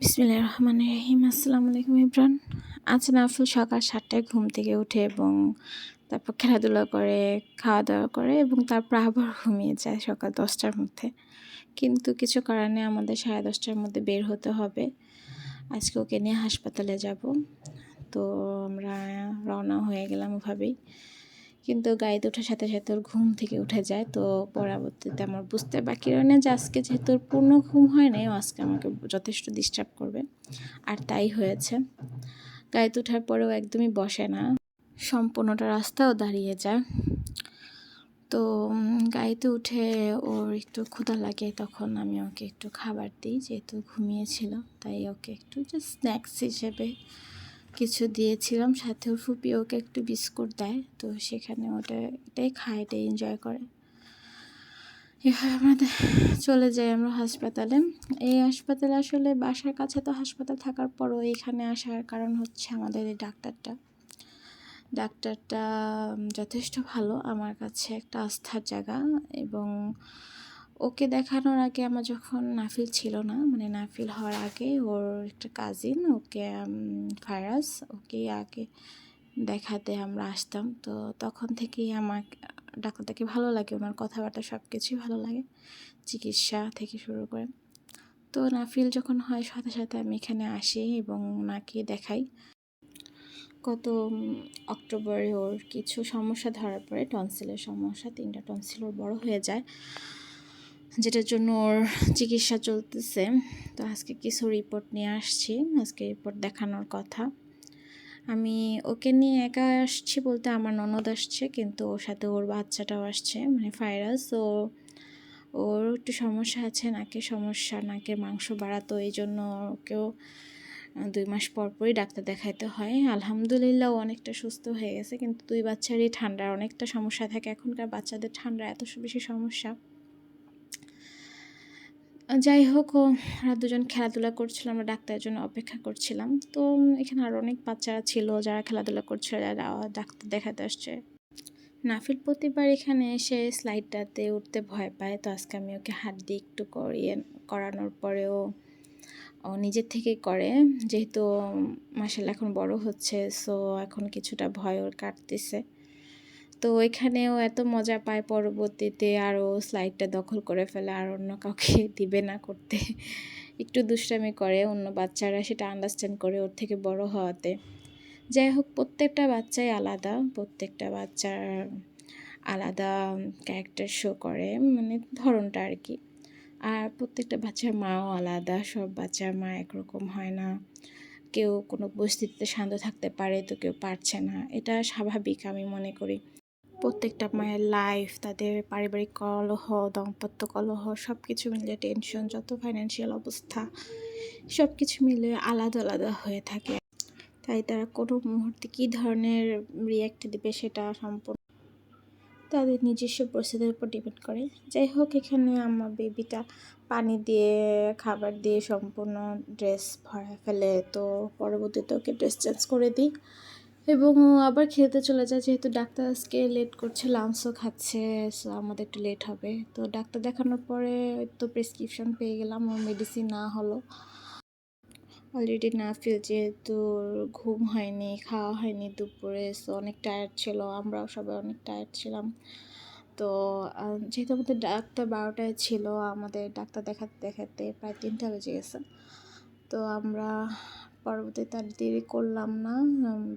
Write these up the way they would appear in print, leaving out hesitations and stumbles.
বিসমিল্লাহির রহমানির রহিম। আসসালামু আলাইকুম এভরিওয়ান। আজ নাফিল সকাল ৭টায় ঘুম থেকে উঠে এবং তারপর খেলাধুলা করে, খাওয়া-দাওয়া করে এবং তারপর আবার ঘুমিয়ে যায় সকাল ১০টার মধ্যে। কিন্তু কিছু করার নেই, আমাদের ১০:৩০টার মধ্যে বের হতে হবে। আজকে ওকে নিয়ে হাসপাতালে যাব। তো আমরা রওনা হয়ে গেলাম ওভাবেই। কিন্তু গাড়িতে ওঠার সাথে সাথে ওর ঘুম থেকে উঠে যায়। তো পরবর্তীতে আমার বুঝতে বাকি রয় না যে আজকে যেহেতু ওর পূর্ণ ঘুম হয় নাই, ও আজকে আমাকে যথেষ্ট ডিস্টার্ব করবে। আর তাই হয়েছে। গাড়িতে ওঠার পরেও একদমই বসে না, সম্পূর্ণটা রাস্তাও দাঁড়িয়ে যায়। তো গাড়িতে উঠে ওর একটু ক্ষুধা লাগে, তখন আমি ওকে একটু খাবার দিই, যেহেতু ঘুমিয়েছিল তাই ওকে একটু জাস্ট স্ন্যাক্স হিসেবে কিছু দিয়েছিলাম। সাথে ওর ফুপি ওকে একটু বিস্কুট দেয়, তো সেখানে এটাই খায়, এটাই এনজয় করে। এভাবে আমাদের চলে যাই আমরা হাসপাতালে। এই হাসপাতালে আসলে বাসার কাছে তো হাসপাতাল থাকার পরও এখানে আসার কারণ হচ্ছে আমাদের এই ডাক্তারটা যথেষ্ট ভালো, আমার কাছে একটা আস্থার জায়গা। এবং ওকে দেখানোর আগে আমার যখন নাফিল ছিল না, মানে নাফিল হওয়ার আগে ওর একটা কাজিন, ওকে ফারাজ, ওকে আগে দেখাতে আমরা আসতাম। তো তখন থেকেই আমার ডাক্তারটাকে ভালো লাগে, ওনার কথাবার্তা সব কিছুই ভালো লাগে, চিকিৎসা থেকে শুরু করে। তো নাফিল যখন হয় সাথে সাথে আমি এখানে আসি এবং ওনাকে দেখাই। গত অক্টোবরে ওর কিছু সমস্যা ধরা পড়ে, টনসিলের সমস্যা, 3টা টনসিল ওর বড় হয়ে যায়, যেটার জন্য ওর চিকিৎসা চলতেছে। তো আজকে কিছু রিপোর্ট নিয়ে আসছি, আজকে রিপোর্ট দেখানোর কথা। আমি ওকে নিয়ে একা আসছি বলতে আমার ননদ আসছে, কিন্তু ওর সাথে ওর বাচ্চাটাও আসছে, মানে ফাইরাস। ওর একটু সমস্যা আছে, নাকের সমস্যা, নাকের মাংস বাড়া, তো এই জন্য ওকেও 2 মাস পর পরই ডাক্তার দেখাইতে হয়। আলহামদুলিল্লাহ ও অনেকটা সুস্থ হয়ে গেছে, কিন্তু 2 বাচ্চারই ঠান্ডার অনেকটা সমস্যা থাকে। এখনকার বাচ্চাদের ঠান্ডা এত বেশি সমস্যা। যাই হোক, ওরা দুজন খেলাধুলা করছিল, আমরা ডাক্তারের জন্য অপেক্ষা করছিলাম। তো এখানে আরও অনেক বাচ্চারা ছিল যারা খেলাধুলা করছিল, যারা ডাক্তার দেখাতে আসছে। নাফিল প্রতিবার এখানে এসে স্লাইডটাতে উঠতে ভয় পায়, তো আজকে আমি ওকে হাত দিয়ে একটু করানোর পরেও ও নিজের থেকেই করে, যেহেতু মাশাআল্লাহ এখন বড় হচ্ছে, সো এখন কিছুটা ভয় ওর কাটতেছে। তো এখানেও এত মজা পায়, পরবর্তীতে আরও স্লাইডটা দখল করে ফেলে আর অন্য কাউকে দিবে না করতে। একটু দুষ্টামি করে, অন্য বাচ্চারা সেটা আন্ডারস্ট্যান্ড করে ওর থেকে বড় হওয়াতে। যাই হোক, প্রত্যেকটা বাচ্চাই আলাদা, প্রত্যেকটা বাচ্চার আলাদা ক্যারেক্টার শো করে, মানে ধরনটা আর কি। আর প্রত্যেকটা বাচ্চার মাও আলাদা, সব বাচ্চার মা একরকম হয় না। কেউ কোনো পরিস্থিতিতে শান্ত থাকতে পারে, তো কেউ পারছে না, এটা স্বাভাবিক আমি মনে করি। প্রত্যেকটা মায়ের লাইফ, তাদের পারিবারিক কলহ, দাম্পত্য কলহ, সব কিছু মিলে, টেনশন, যত ফাইন্যান্সিয়াল অবস্থা, সব কিছু মিলে আলাদা আলাদা হয়ে থাকে। তাই তারা কোনো মুহূর্তে কী ধরনের রিয়্যাক্ট দেবে সেটা সম্পূর্ণ তাদের নিজস্ব পরিস্থিতির উপর ডিপেন্ড করে। যাই হোক, এখানে আমার বেবিটা পানি দিয়ে, খাবার দিয়ে সম্পূর্ণ ড্রেস ভরা ফেলে, তো পরবর্তীতে ওকে ড্রেস চেঞ্জ করে দিই এবং ও আবার খেতে চলে যায়। যেহেতু ডাক্তার আজকে লেট করছে, লাঞ্চও খাচ্ছে, সো আমাদের একটু লেট হবে। তো ডাক্তার দেখানোর পরে তো প্রেসক্রিপশন পেয়ে গেলাম, ওর মেডিসিন না হলো। অলরেডি নাফিল যেহেতু ঘুম হয়নি, খাওয়া হয়নি দুপুরে, সো অনেক টায়ার্ড ছিল, আমরাও সবাই অনেক টায়ার্ড ছিলাম। তো যেহেতু আমাদের ডাক্তার 12টায় ছিল, আমাদের ডাক্তার দেখাতে দেখাতে প্রায় 3টা বেজে গেছে। তো আমরা পরবর্তীতে আর দেরি করলাম না,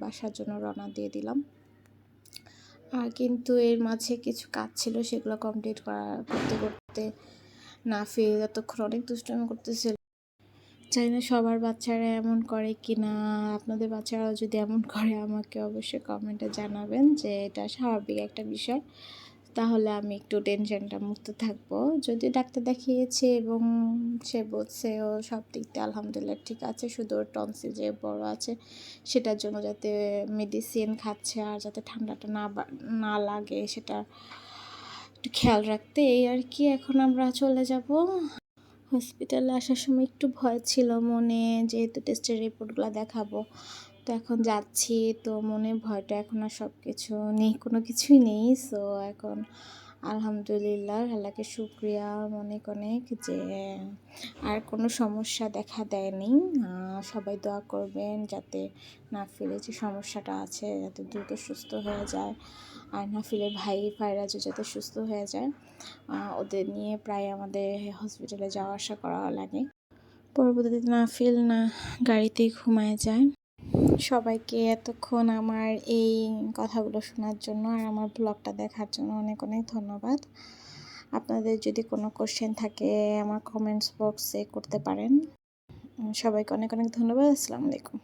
বাসার জন্য রওনা দিয়ে দিলাম। আর কিন্তু এর মাঝে কিছু কাজ ছিল, সেগুলো কমপ্লিট করতে করতে নাফিল এতক্ষণ অনেক দুষ্টামি করতেছিল। জানি না সবার বাচ্চারা এমন করে কি না, আপনাদের বাচ্চারাও যদি এমন করে আমাকে অবশ্যই কমেন্টে জানাবেন, যে এটা স্বাভাবিক একটা বিষয়, তাহলে আমি একটু টেনশনটা মুক্ত থাকবো। যদি ডাক্তার দেখিয়েছে এবং সে বলছে ও সব দিক দিয়ে আলহামদুলিল্লাহ ঠিক আছে, শুধু ওর টনসিল যে বড় আছে সেটার জন্য যাতে মেডিসিন খাচ্ছে আর যাতে ঠান্ডাটা না লাগে সেটা একটু খেয়াল রাখতে, এই আর কি। এখন আমরা চলে যাব। হসপিটালে আসার সময় একটু ভয় ছিল মনে, যেহেতু টেস্টের রিপোর্টগুলো দেখাবো, তো এখন যাচ্ছি, তো মনে ভয়টা এখন আর সব কিছু নেই, কোনো কিছুই নেই। সো এখন আলহামদুলিল্লাহ, আল্লাহকে শুকরিয়া অনেক অনেক যে আর কোনো সমস্যা দেখা দেয়নি। সবাই দোয়া করবেন যাতে নাফিলের যে সমস্যাটা আছে যাতে দ্রুত সুস্থ হয়ে যায়, আর নাফিলের ভাই ভাইরাজও যাতে সুস্থ হয়ে যায়। ওদের নিয়ে প্রায় আমাদের হসপিটালে যাওয়া আসা করা লাগে। পরবর্তীতে নাফিল না গাড়িতেই ঘুমায় যায়। সবাইকে এতক্ষণ আমার এই কথাগুলো শোনার জন্য আর আমার ব্লগটা দেখার জন্য অনেক অনেক ধন্যবাদ। আপনাদের যদি কোনো কোশ্চেন থাকে আমার কমেন্টস বক্সে করতে পারেন। সবাইকে অনেক অনেক ধন্যবাদ। আসসালামু আলাইকুম।